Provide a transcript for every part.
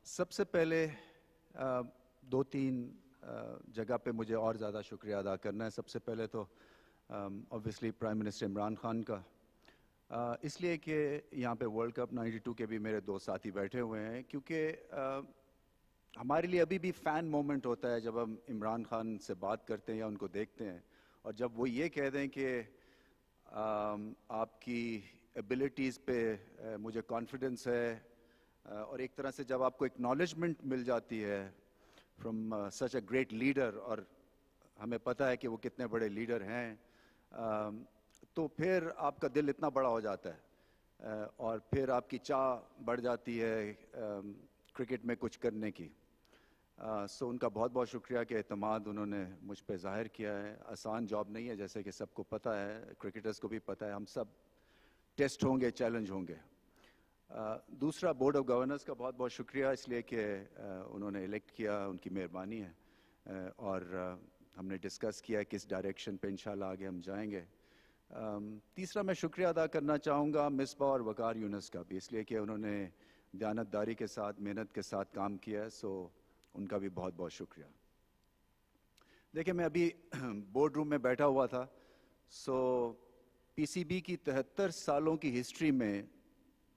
سب سے پہلے دو تین جگہ پہ مجھے اور زیادہ شکریہ ادا کرنا ہے. سب سے پہلے تو obviously prime minister Imran Khan کا، اس لیے کہ یہاں پہ ورلڈ کپ 92 کے بھی میرے دو ساتھی بیٹھے ہوئے ہیں، کیونکہ ہمارے لیے ابھی بھی فین مومنٹ ہوتا ہے جب ہم عمران خان سے بات کرتے ہیں یا ان کو دیکھتے ہیں، اور جب وہ یہ کہہ دیں کہ آپ کی ایبلٹیز پہ مجھے کانفیڈنس ہے، اور ایک طرح سے جب آپ کو اکنالجمنٹ مل جاتی ہے from such a great leader, اور ہمیں پتہ ہے کہ وہ کتنے بڑے لیڈر ہیں، تو پھر آپ کا دل اتنا بڑا ہو جاتا ہے اور پھر آپ کی چاہ بڑھ جاتی ہے کرکٹ میں کچھ کرنے کی. سو ان کا بہت بہت شکریہ کہ اعتماد انہوں نے مجھ پہ ظاہر کیا ہے. آسان جاب نہیں ہے، جیسے کہ سب کو پتہ ہے، کرکٹرز کو بھی پتہ ہے، ہم سب ٹیسٹ ہوں گے، چیلنج ہوں گے. دوسرا بورڈ آف گورنرز کا بہت بہت شکریہ، اس لیے کہ انہوں نے الیکٹ کیا، ان کی مہربانی ہے، اور ہم نے ڈسکس کیا کس ڈائریکشن پہ انشاءاللہ آگے ہم جائیں گے. تیسرا میں شکریہ ادا کرنا چاہوں گا مصباح اور وقار یونس کا بھی، اس لیے کہ انہوں نے دیانتداری کے ساتھ، محنت کے ساتھ کام کیا ہے، سو ان کا بھی بہت بہت شکریہ. دیکھیں، میں ابھی بورڈ روم میں بیٹھا ہوا تھا، سو پی سی بی کی 73 سالوں کی ہسٹری میں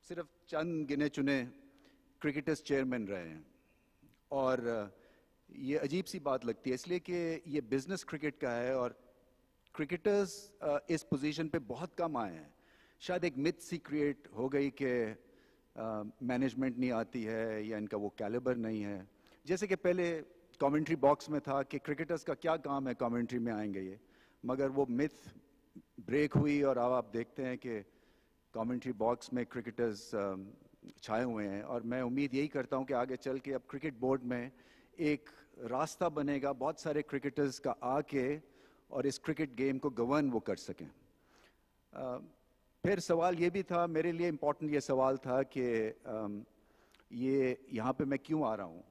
صرف چند گنے چنے کرکٹرز چیئرمین رہے ہیں، اور یہ عجیب سی بات لگتی ہے اس لیے کہ یہ بزنس کرکٹ کا ہے، اور کرکٹرز اس پوزیشن پہ بہت کم آئے ہیں. شاید ایک متھ سی کریٹ ہو گئی کہ مینجمنٹ نہیں آتی ہے یا ان کا وہ کیلیبر نہیں ہے. جیسے کہ پہلے کامنٹری باکس میں تھا کہ کرکٹرز کا کیا کام ہے، کامنٹری میں آئیں گے یہ، مگر وہ متھ بریک ہوئی اور اب آپ دیکھتے ہیں کہ کامنٹری باکس میں کرکٹرز چھائے ہوئے ہیں. اور میں امید یہی کرتا ہوں کہ آگے چل کے اب کرکٹ بورڈ میں ایک راستہ بنے گا بہت سارے کرکٹرز کا آ کے، اور اس کرکٹ گیم کو گورن وہ کر سکیں. پھر سوال یہ بھی تھا، میرے لیے امپورٹنٹ یہ سوال تھا کہ یہ یہاں پہ میں کیوں آ رہا ہوں،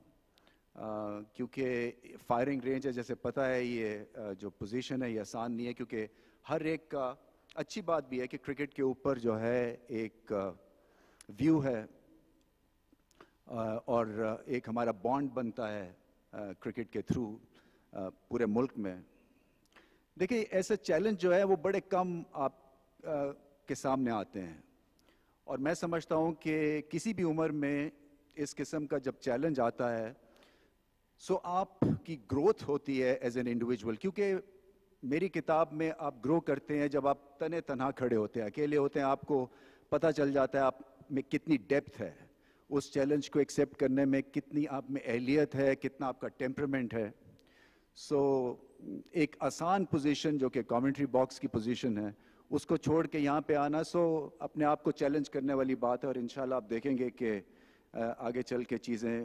کیونکہ فائرنگ رینج ہے، جیسے پتہ ہے یہ جو پوزیشن ہے یہ آسان نہیں ہے، کیونکہ ہر ایک کا اچھی بات بھی ہے کہ کرکٹ کے اوپر جو ہے ایک ویو ہے، اور ایک ہمارا بانڈ بنتا ہے کرکٹ کے تھرو پورے ملک میں. دیکھیں، ایسے چیلنج جو ہے وہ بڑے کم آپ کے سامنے آتے ہیں، اور میں سمجھتا ہوں کہ کسی بھی عمر میں اس قسم کا جب چیلنج آتا ہے سو آپ کی گروتھ ہوتی ہے ایز این انڈیویجول. کیونکہ میری کتاب میں آپ گرو کرتے ہیں جب آپ تنے تنہا کھڑے ہوتے ہیں، اکیلے ہوتے ہیں، آپ کو پتہ چل جاتا ہے آپ میں کتنی ڈیپتھ ہے، اس چیلنج کو ایکسیپٹ کرنے میں کتنی آپ میں اہلیت ہے، کتنا آپ کا ٹیمپرمنٹ ہے. سو ایک آسان پوزیشن جو کہ کامنٹری باکس کی پوزیشن ہے، اس کو چھوڑ کے یہاں پہ آنا سو اپنے آپ کو چیلنج کرنے والی بات ہے. اور انشاءاللہ آپ دیکھیں گے کہ آگے چل کے چیزیں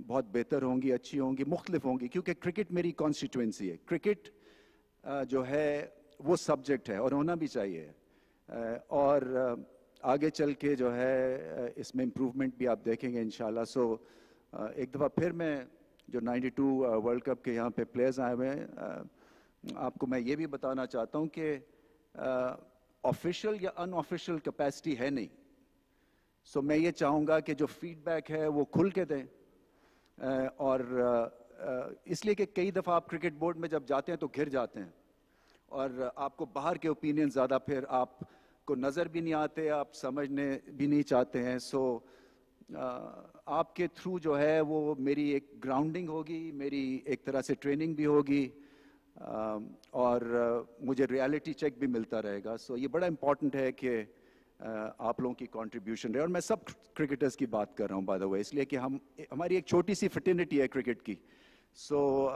بہت بہتر ہوں گی، اچھی ہوں گی، مختلف ہوں گی، کیونکہ کرکٹ میری کانسٹیٹوئنسی ہے. کرکٹ جو ہے وہ سبجیکٹ ہے اور ہونا بھی چاہیے، اور آگے چل کے جو ہے اس میں امپروومنٹ بھی آپ دیکھیں گے انشاءاللہ. سو ایک دفعہ پھر میں جو 92 ورلڈ کپ کے یہاں پہ پلیئرز آئے ہوئے ہیں، آپ کو میں یہ بھی بتانا چاہتا ہوں کہ آفیشیل یا ان آفیشیل کیپیسٹی ہے نہیں. سو میں یہ چاہوں گا کہ جو فیڈ بیک ہے وہ کھل کے دیں، اور اس لیے کہ کئی دفعہ آپ کرکٹ بورڈ میں جب جاتے ہیں تو گھر جاتے ہیں، اور آپ کو باہر کے اوپینین زیادہ پھر آپ کو نظر بھی نہیں آتے، آپ سمجھنے بھی نہیں چاہتے ہیں. سو آپ کے تھرو جو ہے وہ میری ایک گراؤنڈنگ ہوگی، میری ایک طرح سے ٹریننگ بھی ہوگی، اور مجھے ریالٹی چیک بھی ملتا رہے گا. سو یہ بڑا امپورٹنٹ ہے کہ آپ لوگوں کی کنٹریبیوشن رہے. اور میں سب کرکٹرز کی بات کر رہا ہوں بائی دا وے، اس لیے کہ ہماری ایک چھوٹی سی فٹرنیٹی ہے کرکٹ کی. سو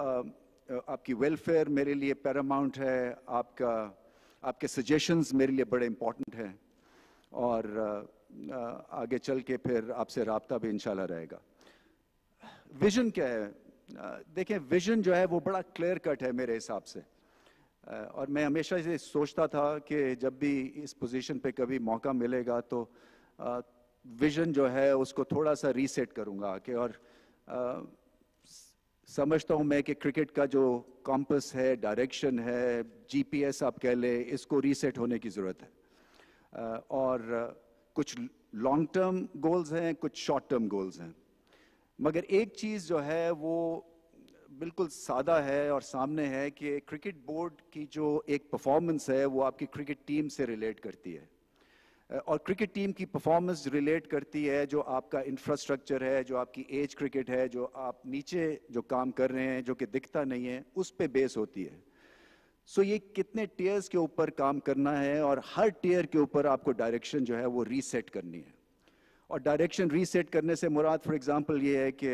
آپ کی ویلفیئر میرے لیے پیراماؤنٹ ہے، آپ کے سجیشنز میرے لیے بڑے امپورٹنٹ ہیں، اور آگے چل کے پھر آپ سے رابطہ بھی انشاءاللہ رہے گا. ویژن کیا ہے؟ دیکھیں، ویژن جو ہے وہ بڑا کلیئر کٹ ہے میرے حساب سے، اور میں ہمیشہ یہ سوچتا تھا کہ جب بھی اس پوزیشن پہ کبھی موقع ملے گا تو ویژن جو ہے اس کو تھوڑا سا ریسیٹ کروں گا کہ، اور سمجھتا ہوں میں کہ کرکٹ کا جو کمپس ہے، ڈائریکشن ہے، جی پی ایس آپ کہہ لیں، اس کو ریسیٹ ہونے کی ضرورت ہے. اور کچھ لانگ ٹرم گولز ہیں، کچھ شارٹ ٹرم گولز ہیں. मगर एक चीज़ जो है वो बिल्कुल सादा है और सामने है कि क्रिकेट बोर्ड की जो एक परफॉर्मेंस है वो आपकी क्रिकेट टीम से रिलेट करती है और क्रिकेट टीम की परफॉर्मेंस रिलेट करती है जो आपका इंफ्रास्ट्रक्चर है, जो आपकी एज क्रिकेट है, जो आप नीचे जो काम कर रहे हैं जो कि दिखता नहीं है, उस पे बेस होती है। सो ये कितने टीयर्स के ऊपर काम करना है और हर टीयर के ऊपर आपको डायरेक्शन जो है वो रीसेट करनी है। और डायरेक्शन रीसेट करने से मुराद फॉर एग्जांपल ये है कि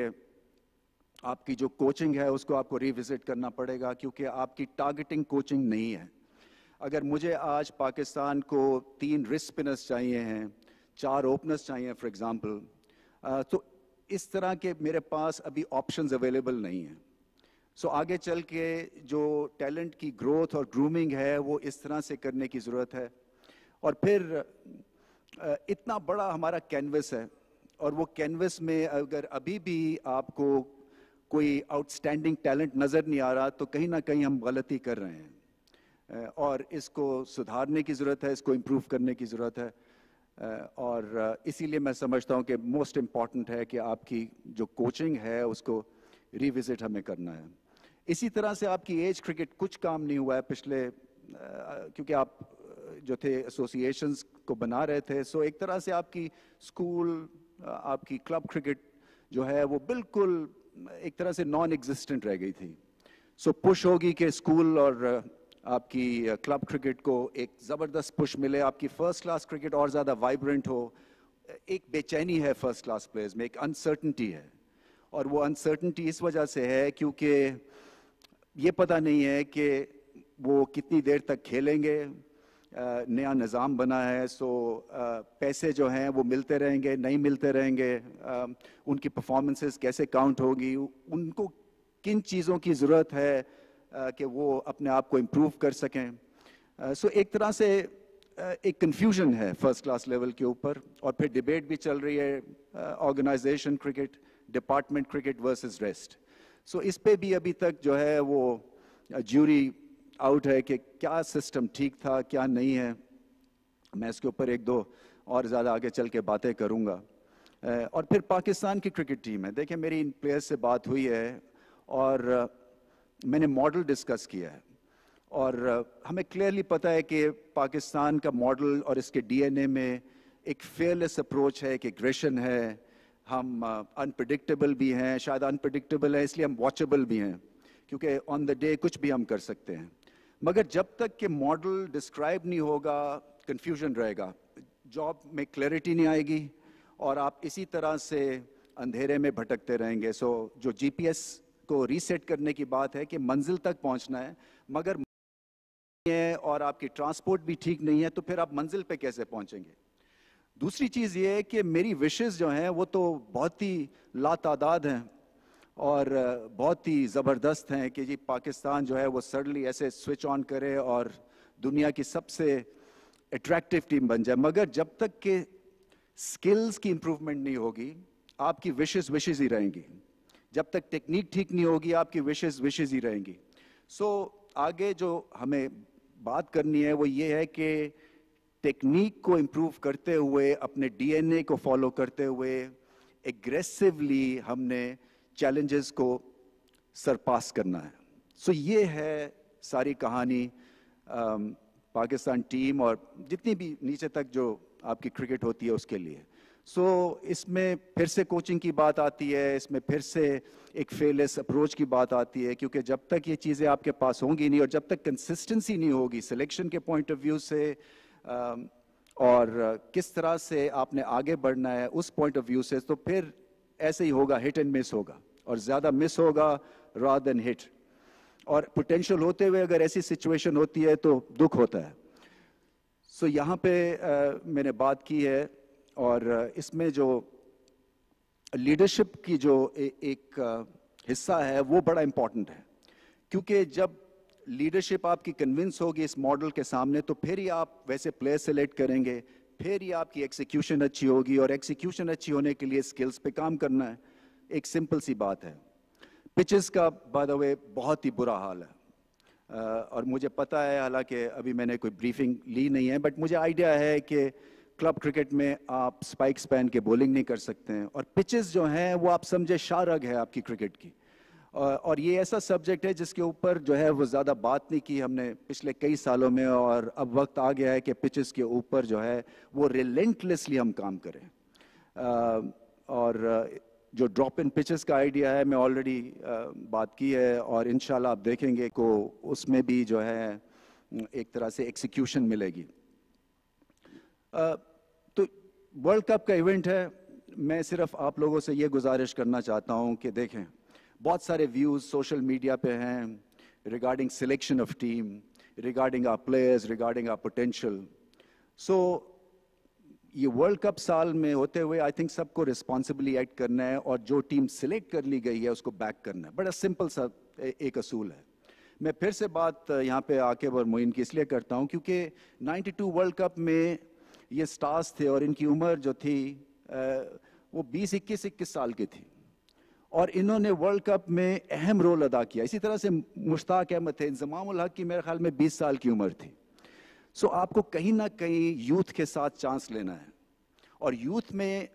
आपकी जो कोचिंग है उसको आपको रिविजिट करना पड़ेगा, क्योंकि आपकी टारगेटिंग कोचिंग नहीं है। अगर मुझे आज पाकिस्तान को 3 रिस्ट स्पिनर्स चाहिए हैं, 4 ओपनर्स चाहिए फॉर एग्जांपल, तो इस तरह के मेरे पास अभी ऑप्शंस अवेलेबल नहीं हैं। सो आगे चल के जो टैलेंट की ग्रोथ और ग्रूमिंग है वो इस तरह से करने की ज़रूरत है। और फिर इतना बड़ा हमारा कैनवस है और वो कैनवस में अगर अभी भी आपको कोई आउटस्टैंडिंग टैलेंट नज़र नहीं आ रहा तो कहीं ना कहीं हम गलती कर रहे हैं और इसको सुधारने की ज़रूरत है, इसको इम्प्रूव करने की ज़रूरत है। और इसीलिए मैं समझता हूँ कि मोस्ट इम्पॉर्टेंट है कि आपकी जो कोचिंग है उसको रिविज़िट हमें करना है। इसी तरह से आपकी एज क्रिकेट कुछ काम नहीं हुआ है पिछले, क्योंकि आप जो थे एसोसिएशंस को बना रहे थे, सो एक तरह से आपकी स्कूल, आपकी क्लब क्रिकेट जो है वो बिल्कुल एक तरह से नॉन एग्जिस्टेंट रह गई थी। सो पुश होगी कि स्कूल और आपकी क्लब क्रिकेट को एक ज़बरदस्त पुश मिले, आपकी फर्स्ट क्लास क्रिकेट और ज़्यादा वाइब्रेंट हो। एक बेचैनी है फर्स्ट क्लास प्लेयर्स में, एक अनसर्टनिटी है, और वो अनसर्टनिटी इस वजह से है क्योंकि ये पता नहीं है कि वो कितनी देर तक खेलेंगे। नया निज़ाम बना है, सो पैसे जो हैं वो मिलते रहेंगे, नहीं मिलते रहेंगे, उनकी परफॉर्मेंसेस कैसे काउंट होगी, उनको किन चीज़ों की ज़रूरत है कि वो अपने आप को इम्प्रूव कर सकें। सो एक तरह से एक कन्फ्यूजन है फर्स्ट क्लास लेवल के ऊपर। और फिर डिबेट भी चल रही है organization cricket, department cricket versus rest. So इस पे भी अभी तक जो है वो ज्यूरी आउट है कि क्या सिस्टम ठीक था क्या नहीं है। मैं इसके ऊपर 1-2 और ज़्यादा आगे चल के बातें करूँगा। और फिर पाकिस्तान की क्रिकेट टीम है, देखिए मेरी इन प्लेयर्स से बात हुई है और मैंने मॉडल डिस्कस किया है और हमें क्लियरली पता है कि पाकिस्तान का मॉडल और इसके डीएनए में एक फेयरलेस अप्रोच है, एक एग्रेशन है। हम अनप्रेडिक्टेबल भी हैं, शायद अनप्रेडिक्टेबल है इसलिए हम वॉचेबल भी हैं, क्योंकि ऑन द डे कुछ भी हम कर सकते हैं। मगर जब तक कि मॉडल डिस्क्राइब नहीं होगा कंफ्यूजन रहेगा, जॉब में क्लैरिटी नहीं आएगी और आप इसी तरह से अंधेरे में भटकते रहेंगे। सो जो जीपीएस को रीसेट करने की बात है कि मंजिल तक पहुंचना है, मगर है और आपकी ट्रांसपोर्ट भी ठीक नहीं है तो फिर आप मंजिल पे कैसे पहुंचेंगे। दूसरी चीज़ ये है कि मेरी विशेस जो हैं वो तो बहुत ही लातादाद हैं और बहुत ही ज़बरदस्त हैं कि जी पाकिस्तान जो है वो सडनली ऐसे स्विच ऑन करे और दुनिया की सबसे अट्रैक्टिव टीम बन जाए। मगर जब तक के स्किल्स की इम्प्रूवमेंट नहीं होगी आपकी विशेस ही रहेंगी। जब तक टेक्निक ठीक नहीं होगी आपकी विशेस ही रहेंगी। सो आगे जो हमें बात करनी है वो ये है कि टेक्निक को इम्प्रूव करते हुए, अपने डीएनए को फॉलो करते हुए एग्रेसिवली हमने चैलेंजेस को सरपास करना है। सो ये है सारी कहानी पाकिस्तान टीम और जितनी भी नीचे तक जो आपकी क्रिकेट होती है उसके लिए। सो इसमें फिर से कोचिंग की बात आती है, इसमें फिर से एक फेयरलेस अप्रोच की बात आती है, क्योंकि जब तक ये चीज़ें आपके पास होंगी नहीं और जब तक कंसिस्टेंसी नहीं होगी सिलेक्शन के पॉइंट ऑफ व्यू से और किस तरह से आपने आगे बढ़ना है उस पॉइंट ऑफ व्यू से, तो फिर ऐसे ही होगा, हिट एंड मिस होगा और ज़्यादा मिस होगा रादर देन हिट। और पोटेंशियल होते हुए अगर ऐसी सिचुएशन होती है तो दुख होता है। सो यहाँ पे मैंने बात की है और इसमें जो लीडरशिप की जो एक हिस्सा है वो बड़ा इम्पॉर्टेंट है, क्योंकि जब लीडरशिप आपकी कन्विंस होगी इस मॉडल के सामने तो फिर ही आप वैसे प्लेयर सेलेक्ट करेंगे, फिर ही आपकी एग्जीक्यूशन अच्छी होगी और एग्जीक्यूशन अच्छी होने के लिए स्किल्स पे काम करना है। एक सिंपल सी बात है। पिचेस का बाय द वे बहुत ही बुरा हाल है और मुझे पता है, हालांकि अभी मैंने कोई ब्रीफिंग ली नहीं है, बट मुझे आइडिया है कि क्लब क्रिकेट में आप स्पाइक्स पहन के बॉलिंग नहीं कर सकते हैं, और पिचेस जो हैं वो आप समझे शाहरग है आपकी क्रिकेट की। और ये ऐसा सब्जेक्ट है जिसके ऊपर जो है वो ज़्यादा बात नहीं की हमने पिछले कई सालों में, और अब वक्त आ गया है कि पिचेस के ऊपर जो है वो रिलेंटलेसली हम काम करें। और जो ड्रॉप इन पिचेस का आइडिया है मैं ऑलरेडी बात की है, और इंशाल्लाह आप देखेंगे को उसमें भी जो है एक तरह से एक्सिक्यूशन मिलेगी। तो वर्ल्ड कप का इवेंट है, मैं सिर्फ आप लोगों से ये गुजारिश करना चाहता हूँ कि देखें, बहुत सारे व्यूज़ सोशल मीडिया पे हैं regarding selection of team, regarding our players, regarding our potential. So ये वर्ल्ड कप साल में होते हुए आई थिंक सबको रिस्पॉन्सिबली एक्ट करना है, और जो टीम सिलेक्ट कर ली गई है उसको बैक करना है। बड़ा सिंपल सा एक असूल है। मैं फिर से बात यहाँ पे आकिब और मोइन की इसलिए करता हूँ क्योंकि 92 वर्ल्ड कप में ये स्टार्स थे और इनकी उम्र जो थी वो 20-21 साल की थी, और इन्होंने वर्ल्ड कप में अहम रोल अदा किया। इसी तरह से मुश्ताक अहमद थे, इंजमाम उल हक की मेरे ख्याल में 20 साल की उम्र थी। सो आपको कहीं ना कहीं यूथ के साथ चांस लेना है, और यूथ में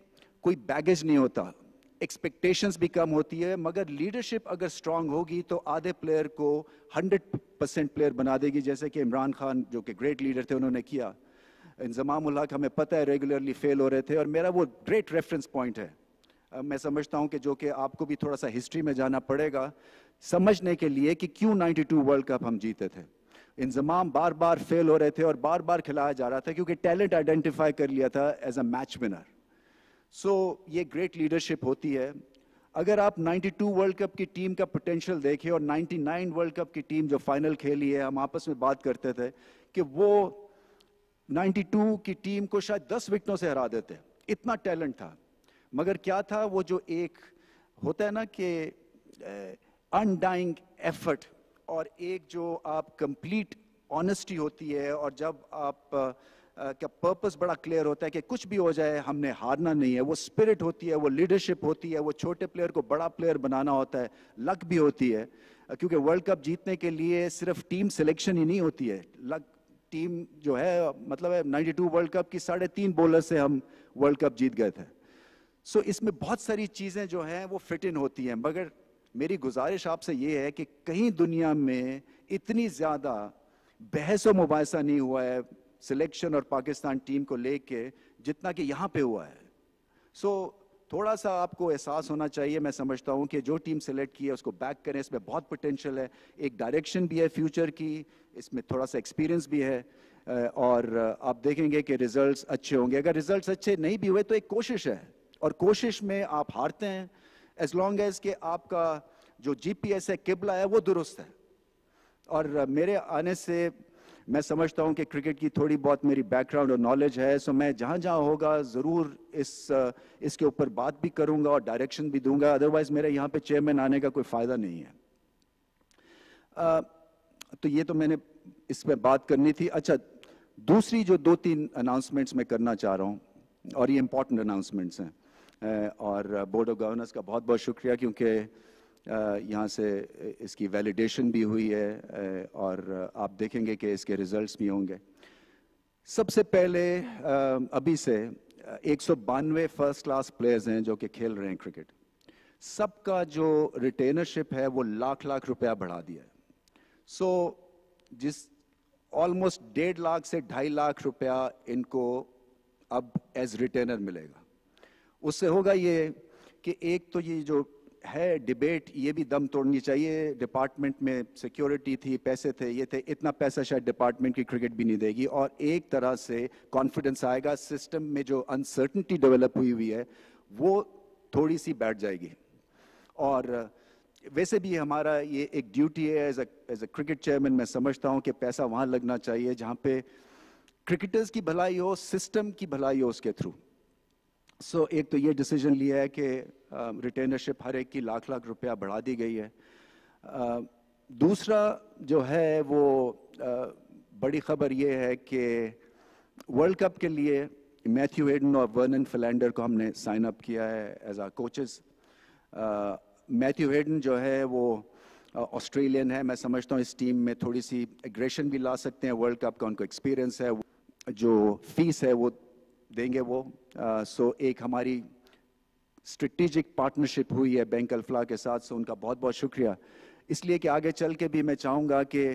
कोई बैगेज नहीं होता, एक्सपेक्टेशंस भी कम होती है, मगर लीडरशिप अगर स्ट्रांग होगी तो आधे प्लेयर को 100% प्लेयर बना देगी, जैसे कि इमरान खान जो कि ग्रेट लीडर थे उन्होंने किया। इंजमाम उल हक हमें पता है रेगुलरली फेल हो रहे थे, और मेरा वो ग्रेट रेफरेंस पॉइंट है। मैं समझता हूं कि जो कि आपको भी थोड़ा सा हिस्ट्री में जाना पड़ेगा समझने के लिए कि क्यों 92 वर्ल्ड कप हम जीते थे। इंजमाम बार बार फेल हो रहे थे और बार बार खिलाया जा रहा था क्योंकि टैलेंट आइडेंटिफाई कर लिया था एज अ मैच विनर। सो ये ग्रेट लीडरशिप होती है। अगर आप 92 वर्ल्ड कप की टीम का पोटेंशियल देखें और 99 वर्ल्ड कप की टीम जो फाइनल खेली है, हम आपस में बात करते थे कि वो 92 की टीम को शायद 10 विकेटों से हरा देते, इतना टैलेंट था। मगर क्या था वो जो एक होता है ना कि अनडाइंग एफर्ट, और एक जो आप कंप्लीट ऑनेस्टी होती है, और जब आप का पर्पस बड़ा क्लियर होता है कि कुछ भी हो जाए हमने हारना नहीं है, वो स्पिरिट होती है, वो लीडरशिप होती है, वो छोटे प्लेयर को बड़ा प्लेयर बनाना होता है, लक भी होती है। क्योंकि वर्ल्ड कप जीतने के लिए सिर्फ टीम सिलेक्शन ही नहीं होती है, लक टीम जो है मतलब है 92 वर्ल्ड कप की 3.5 बॉलर से हम वर्ल्ड कप जीत गए थे। सो इसमें बहुत सारी चीज़ें जो हैं वो फिट इन होती हैं, मगर मेरी गुजारिश आपसे ये है कि कहीं दुनिया में इतनी ज़्यादा बहस और मुबाहिसा नहीं हुआ है सिलेक्शन और पाकिस्तान टीम को लेके जितना कि यहाँ पे हुआ है। सो थोड़ा सा आपको एहसास होना चाहिए, मैं समझता हूँ कि जो टीम सेलेक्ट की है उसको बैक करें, इसमें बहुत पोटेंशियल है, एक डायरेक्शन भी है फ्यूचर की, इसमें थोड़ा सा एक्सपीरियंस भी है, और आप देखेंगे कि रिजल्ट्स अच्छे होंगे। अगर रिजल्ट्स अच्छे नहीं भी हुए तो एक कोशिश है, और कोशिश में आप हारते हैं एज लॉन्ग एज कि आपका जो जीपीएस है, किबला है, वो दुरुस्त है। और मेरे आने से मैं समझता हूं कि क्रिकेट की थोड़ी बहुत मेरी बैकग्राउंड और नॉलेज है, सो मैं जहां जहां होगा ज़रूर इसके ऊपर बात भी करूंगा और डायरेक्शन भी दूंगा, अदरवाइज मेरे यहाँ पे चेयरमैन आने का कोई फ़ायदा नहीं है। तो ये तो मैंने इस पर बात करनी थी। अच्छा, दूसरी जो 2-3 अनाउंसमेंट्स मैं करना चाह रहा हूँ, और ये इंपॉर्टेंट अनाउंसमेंट्स हैं, और बोर्ड ऑफ गवर्नर्स का बहुत बहुत शुक्रिया क्योंकि यहाँ से इसकी वैलिडेशन भी हुई है, और आप देखेंगे कि इसके रिजल्ट्स भी होंगे। सबसे पहले अभी से 192 फर्स्ट क्लास प्लेयर्स हैं जो कि खेल रहे हैं क्रिकेट। सबका जो रिटेनरशिप है वो लाख लाख रुपया बढ़ा दिया है। सो जिस ऑलमोस्ट 1.5 लाख से 2.5 लाख रुपया इनको अब एज रिटेनर मिलेगा। उससे होगा ये कि एक तो ये जो है डिबेट, ये भी दम तोड़नी चाहिए। डिपार्टमेंट में सिक्योरिटी थी, पैसे थे, ये थे, इतना पैसा शायद डिपार्टमेंट की क्रिकेट भी नहीं देगी, और एक तरह से कॉन्फिडेंस आएगा। सिस्टम में जो अनसर्टनिटी डेवलप हुई है वो थोड़ी सी बैठ जाएगी। और वैसे भी हमारा ये एक ड्यूटी है एज अ क्रिकेट चेयरमैन, मैं समझता हूँ कि पैसा वहाँ लगना चाहिए जहाँ पे क्रिकेटर्स की भलाई हो, सिस्टम की भलाई हो उसके थ्रू। सो एक तो ये डिसीजन लिया है कि रिटेनरशिप हर एक की लाख लाख रुपया बढ़ा दी गई है। दूसरा जो है वो बड़ी खबर ये है कि वर्ल्ड कप के लिए मैथ्यू हेडन और वर्नन फिलैंडर को हमने साइन अप किया है as our coaches. Matthew Hayden जो है वो ऑस्ट्रेलियन है, मैं समझता हूँ इस टीम में थोड़ी सी एग्रेशन भी ला सकते हैं, वर्ल्ड कप का उनको एक्सपीरियंस है। जो फीस है वो देंगे वो। सो एक हमारी स्ट्रेटेजिक पार्टनरशिप हुई है बैंक अल-फलाह के साथ, सो उनका बहुत बहुत शुक्रिया। इसलिए कि आगे चल के भी मैं चाहूँगा कि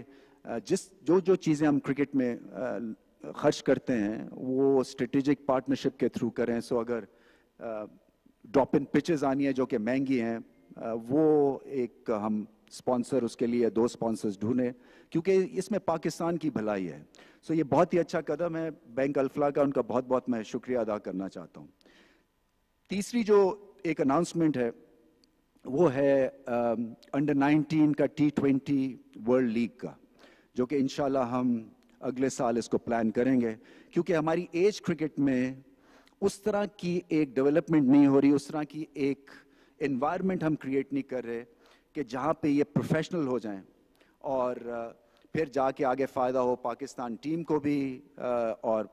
जो चीज़ें हम क्रिकेट में खर्च करते हैं वो स्ट्रेटेजिक पार्टनरशिप के थ्रू करें। सो अगर ड्रॉप इन पिचेस आनी है जो कि महंगी हैं, वो एक हम स्पॉन्सर उसके लिए 2 स्पॉन्सर्स ढूंढें, क्योंकि इसमें पाकिस्तान की भलाई है। सो ये बहुत ही अच्छा कदम है बैंक अल-फलाह का, उनका बहुत बहुत मैं शुक्रिया अदा करना चाहता हूँ। तीसरी जो एक अनाउंसमेंट है वो है अंडर 19 का T20 वर्ल्ड लीग का, जो कि इंशाल्लाह हम अगले साल इसको प्लान करेंगे, क्योंकि हमारी एज क्रिकेट में उस तरह की एक डेवलपमेंट नहीं हो रही, उस तरह की एक एनवायरनमेंट हम क्रिएट नहीं कर रहे कि जहाँ पे ये प्रोफेशनल हो जाएं और फिर जाके आगे फ़ायदा हो पाकिस्तान टीम को भी और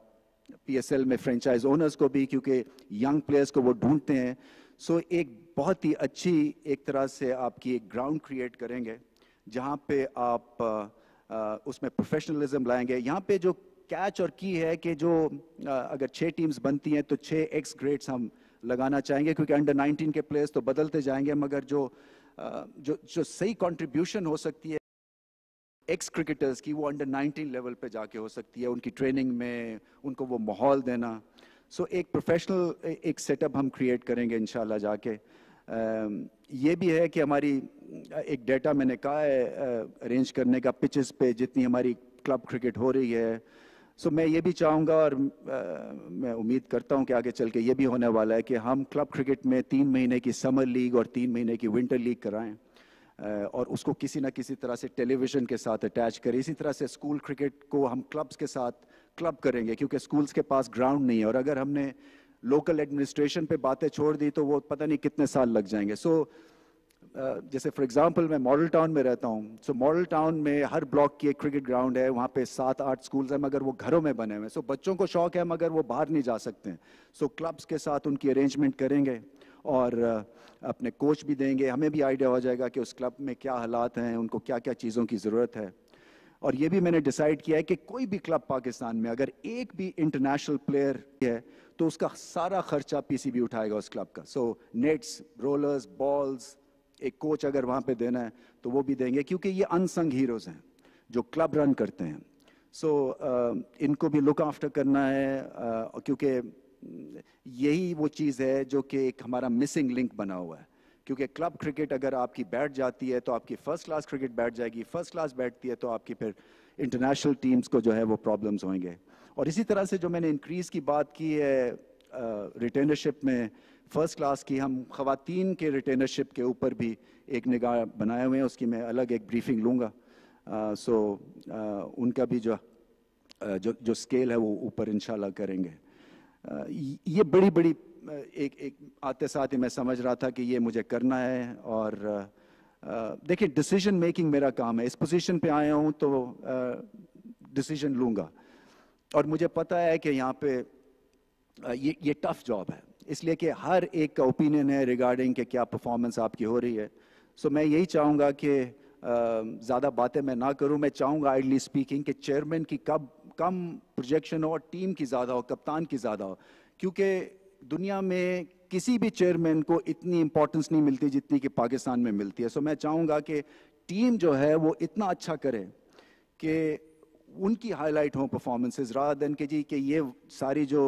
PSL में फ्रेंचाइज ओनर्स को भी, क्योंकि यंग प्लेयर्स को वो ढूंढते हैं। सो एक बहुत ही अच्छी एक तरह से आपकी एक ग्राउंड क्रिएट करेंगे जहाँ पे आप उसमें प्रोफेशनलिज्म लाएंगे। यहाँ पे जो कैच और की है कि जो अगर 6 टीम्स बनती हैं तो 6 एक्स ग्रेड्स हम लगाना चाहेंगे, क्योंकि अंडर 19 के प्लेयर्स तो बदलते जाएंगे, मगर जो सही कंट्रीब्यूशन हो सकती है एक्स क्रिकेटर्स की, वो अंडर 19 लेवल पे जाके हो सकती है, उनकी ट्रेनिंग में उनको वो माहौल देना। सो एक प्रोफेशनल एक सेटअप हम क्रिएट करेंगे इंशाल्लाह जाके। ये भी है कि हमारी एक डेटा मैंने कहा है अरेंज करने का पिचेस पे जितनी हमारी क्लब क्रिकेट हो रही है। सो मैं ये भी चाहूँगा और मैं उम्मीद करता हूँ कि आगे चल के ये भी होने वाला है कि हम क्लब क्रिकेट में 3 महीने की समर लीग और 3 महीने की विंटर लीग कराएं और उसको किसी ना किसी तरह से टेलीविज़न के साथ अटैच करें। इसी तरह से स्कूल क्रिकेट को हम क्लब्स के साथ क्लब करेंगे, क्योंकि स्कूल्स के पास ग्राउंड नहीं है, और अगर हमने लोकल एडमिनिस्ट्रेशन पे बातें छोड़ दी तो वो पता नहीं कितने साल लग जाएंगे। सो जैसे फॉर एग्जांपल मैं मॉडल टाउन में रहता हूँ, सो मॉडल टाउन में हर ब्लॉक की एक क्रिकेट ग्राउंड है, वहाँ पे 7-8 स्कूल्स हैं, मगर वो घरों में बने हुए हैं। सो बच्चों को शौक है मगर वो बाहर नहीं जा सकते हैं। सो क्लब्स के साथ उनकी अरेंजमेंट करेंगे और अपने कोच भी देंगे, हमें भी आइडिया हो जाएगा कि उस क्लब में क्या हालात हैं, उनको क्या क्या चीज़ों की ज़रूरत है। और ये भी मैंने डिसाइड किया है कि कोई भी क्लब पाकिस्तान में अगर एक भी इंटरनेशनल प्लेयर है तो उसका सारा खर्चा PCB उठाएगा उस क्लब का। सो नेट्स, रोलर्स, बॉल्स, एक कोच अगर वहाँ पे देना है तो वो भी देंगे, क्योंकि ये अनसंग हीरोज़ हैं जो क्लब रन करते हैं। सो इनको भी लुक आफ्टर करना है, क्योंकि यही वो चीज़ है जो कि एक हमारा मिसिंग लिंक बना हुआ है। क्योंकि क्लब क्रिकेट अगर आपकी बैठ जाती है तो आपकी फर्स्ट क्लास क्रिकेट बैठ जाएगी, फर्स्ट क्लास बैठती है तो आपकी फिर इंटरनेशनल टीम्स को जो है वो प्रॉब्लम्स होंगे। और इसी तरह से जो मैंने इंक्रीज़ की बात की है रिटेनरशिप में फर्स्ट क्लास की, हम ख़वातीन के रिटेनरशिप के ऊपर भी एक निगाह बनाए हुए हैं, उसकी मैं अलग एक ब्रीफिंग लूँगा। उनका भी जो स्केल है वो ऊपर इंशाल्लाह करेंगे। ये बड़ी बड़ी एक आते साथ ही मैं समझ रहा था कि ये मुझे करना है। और देखिए डिसीजन मेकिंग मेरा काम है, इस पोजीशन पे आया हूँ तो डिसीजन लूँगा, और मुझे पता है कि यहाँ पे ये टफ जॉब है, इसलिए कि हर एक का ओपिनियन है रिगार्डिंग कि क्या परफॉर्मेंस आपकी हो रही है। सो मैं यही चाहूँगा कि ज़्यादा बातें मैं ना करूँ। मैं चाहूँगा आइडली स्पीकिंग कि चेयरमैन की कम प्रोजेक्शन हो और टीम की ज़्यादा हो, कप्तान की ज़्यादा हो, क्योंकि दुनिया में किसी भी चेयरमैन को इतनी इंपॉर्टेंस नहीं मिलती जितनी कि पाकिस्तान में मिलती है। सो मैं चाहूँगा कि टीम जो है वो इतना अच्छा करे कि उनकी हाईलाइट हो परफॉर्मेंसेस, रादर देन कि जी कि ये सारी जो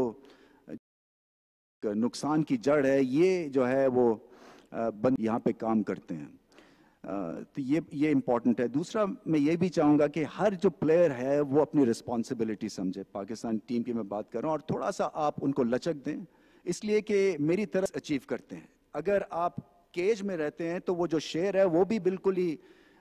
नुकसान की जड़ है ये जो है वो बंद यहाँ पे काम करते हैं। तो ये इम्पॉर्टेंट है। दूसरा मैं ये भी चाहूँगा कि हर जो प्लेयर है वो अपनी रिस्पॉन्सिबिलिटी समझे। पाकिस्तान टीम की मैं बात कर रहा हूँ, और थोड़ा सा आप उनको लचक दें, इसलिए कि मेरी तरफ अचीव करते हैं। अगर आप केज में रहते हैं तो वो जो शेर है वो भी बिल्कुल ही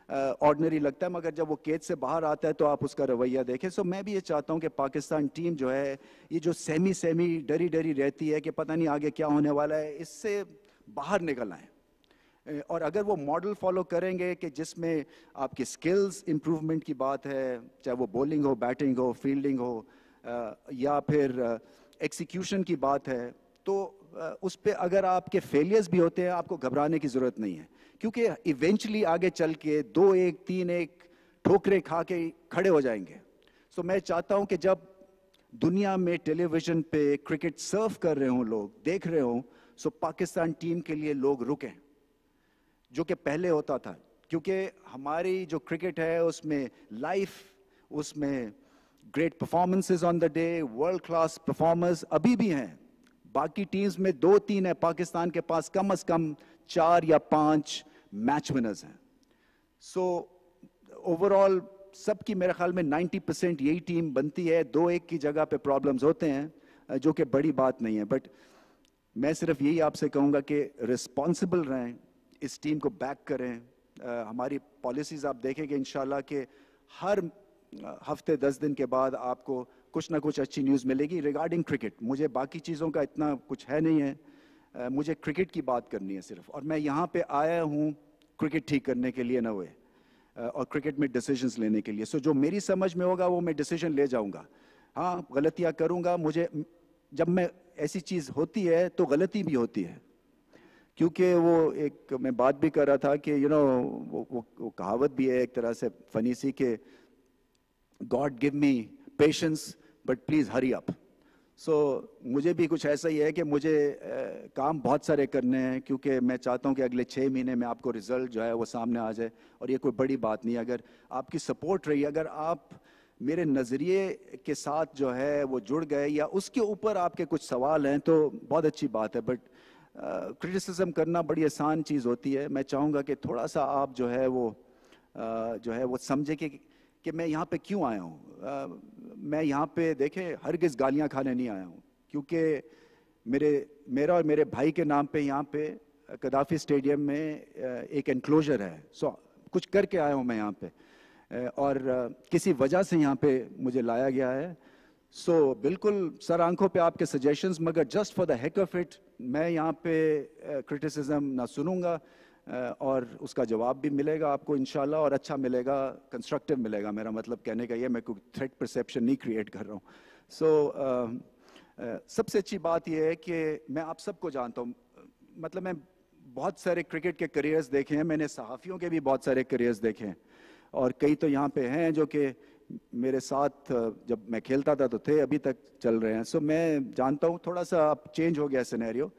ऑर्डिनरी लगता है, मगर जब वो केज से बाहर आता है तो आप उसका रवैया देखें। सो मैं भी ये चाहता हूँ कि पाकिस्तान टीम जो है ये जो सेमी डरी डरी रहती है कि पता नहीं आगे क्या होने वाला है, इससे बाहर निकल आए। और अगर वो मॉडल फॉलो करेंगे कि जिसमें आपकी स्किल्स इम्प्रूवमेंट की बात है, चाहे वो बॉलिंग हो, बैटिंग हो, फील्डिंग हो, या फिर एक्सिक्यूशन की बात है, तो उस पर अगर आपके फेलियर्स भी होते हैं आपको घबराने की ज़रूरत नहीं है, क्योंकि इवेंचुअली आगे चल के 2-1 3-1 ठोकरें खा के खड़े हो जाएंगे। सो मैं चाहता हूं कि जब दुनिया में टेलीविजन पे क्रिकेट सर्व कर रहे हों, लोग देख रहे हों, सो पाकिस्तान टीम के लिए लोग रुकें, जो कि पहले होता था। क्योंकि हमारी जो क्रिकेट है उसमें लाइफ, उसमें great performances on the day, world class performers अभी भी हैं। बाकी टीम्स में 2-3 है, पाकिस्तान के पास कम से कम 4 या 5 मैच विनर्स हैं। सो ओवरऑल सबकी मेरे ख्याल में 90% यही टीम बनती है। 2-1 की जगह पे प्रॉब्लम्स होते हैं, जो कि बड़ी बात नहीं है। बट मैं सिर्फ यही आपसे कहूँगा कि रिस्पॉन्सिबल रहें, इस टीम को बैक करें। हमारी पॉलिसीज़ आप देखेंगे इंशाल्लाह कि हर हफ्ते 10 दिन के बाद आपको कुछ ना कुछ अच्छी न्यूज़ मिलेगी रिगार्डिंग क्रिकेट। मुझे बाकी चीज़ों का इतना कुछ है नहीं है, मुझे क्रिकेट की बात करनी है सिर्फ। और मैं यहाँ पे आया हूँ क्रिकेट ठीक करने के लिए, ना हुए और क्रिकेट में डिसीजंस लेने के लिए। सो जो मेरी समझ में होगा वो मैं डिसीजन ले जाऊँगा। हाँ, गलतियाँ करूँगा, मुझे जब मैं ऐसी चीज़ होती है तो गलती भी होती है। क्योंकि वो एक मैं बात भी कर रहा था कि वो कहावत भी है एक तरह से फनी सी कि God give me patience but please hurry up. So मुझे भी कुछ ऐसा ही है कि मुझे काम बहुत सारे करने हैं, क्योंकि मैं चाहता हूं कि अगले 6 महीने में आपको रिजल्ट जो है वो सामने आ जाए। और ये कोई बड़ी बात नहीं है, अगर आपकी सपोर्ट रही, अगर आप मेरे नज़रिए के साथ जो है वो जुड़ गए या उसके ऊपर आपके कुछ सवाल हैं तो बहुत अच्छी बात है। बट क्रिटिसिज्म करना बड़ी आसान चीज़ होती है। मैं चाहूँगा कि थोड़ा सा आप जो है वो समझे कि मैं यहाँ पे क्यों आया हूँ। मैं यहाँ पे देखें हरगिज़ गालियाँ खाने नहीं आया हूँ, क्योंकि मेरा और मेरे भाई के नाम पे यहाँ पे कदाफी स्टेडियम में एक एनक्लोजर है। सो कुछ करके आया हूँ मैं यहाँ पे, और किसी वजह से यहाँ पे मुझे लाया गया है। सो बिल्कुल सर आंखों पे आपके सजेशंस, मगर just for the heck of it मैं यहाँ पे क्रिटिसिज्म ना सुनूंगा, और उसका जवाब भी मिलेगा आपको इंशाल्लाह, और अच्छा मिलेगा, कंस्ट्रक्टिव मिलेगा। मेरा मतलब कहने का ये, मैं कोई थ्रेट परसेप्शन नहीं क्रिएट कर रहा हूँ। सो सबसे अच्छी बात यह है कि मैं आप सबको जानता हूँ। मतलब मैं बहुत सारे क्रिकेट के करियर्स देखे हैं, मैंने सहाफ़ियों के भी बहुत सारे करियर्स देखे हैं, और कई तो यहाँ पे हैं जो कि मेरे साथ जब मैं खेलता था तो थे, अभी तक चल रहे हैं। सो मैं जानता हूँ थोड़ा सा अब चेंज हो गया सिनेरियो,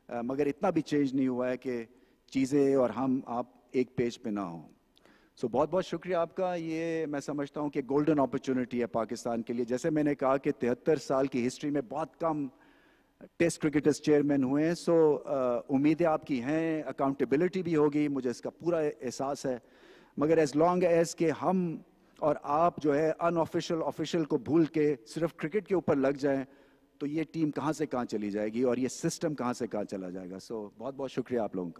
मगर इतना भी चेंज नहीं हुआ है कि चीज़ें और आप एक पेज पे ना हो। सो बहुत बहुत शुक्रिया आपका। ये मैं समझता हूँ कि गोल्डन अपॉर्चुनिटी है पाकिस्तान के लिए। जैसे मैंने कहा कि 73 साल की हिस्ट्री में बहुत कम टेस्ट क्रिकेटर्स चेयरमैन हुए हैं। सो उम्मीदें आपकी हैं, अकाउंटेबिलिटी भी होगी, मुझे इसका पूरा एहसास है। मगर एज लॉन्ग एज के हम और आप जो है अनऑफिशियल ऑफिशियल को भूल के सिर्फ क्रिकेट के ऊपर लग जाएं, तो ये टीम कहाँ से कहाँ चली जाएगी और ये सिस्टम कहाँ से कहाँ चला जाएगा। सो बहुत बहुत शुक्रिया आप लोगों का।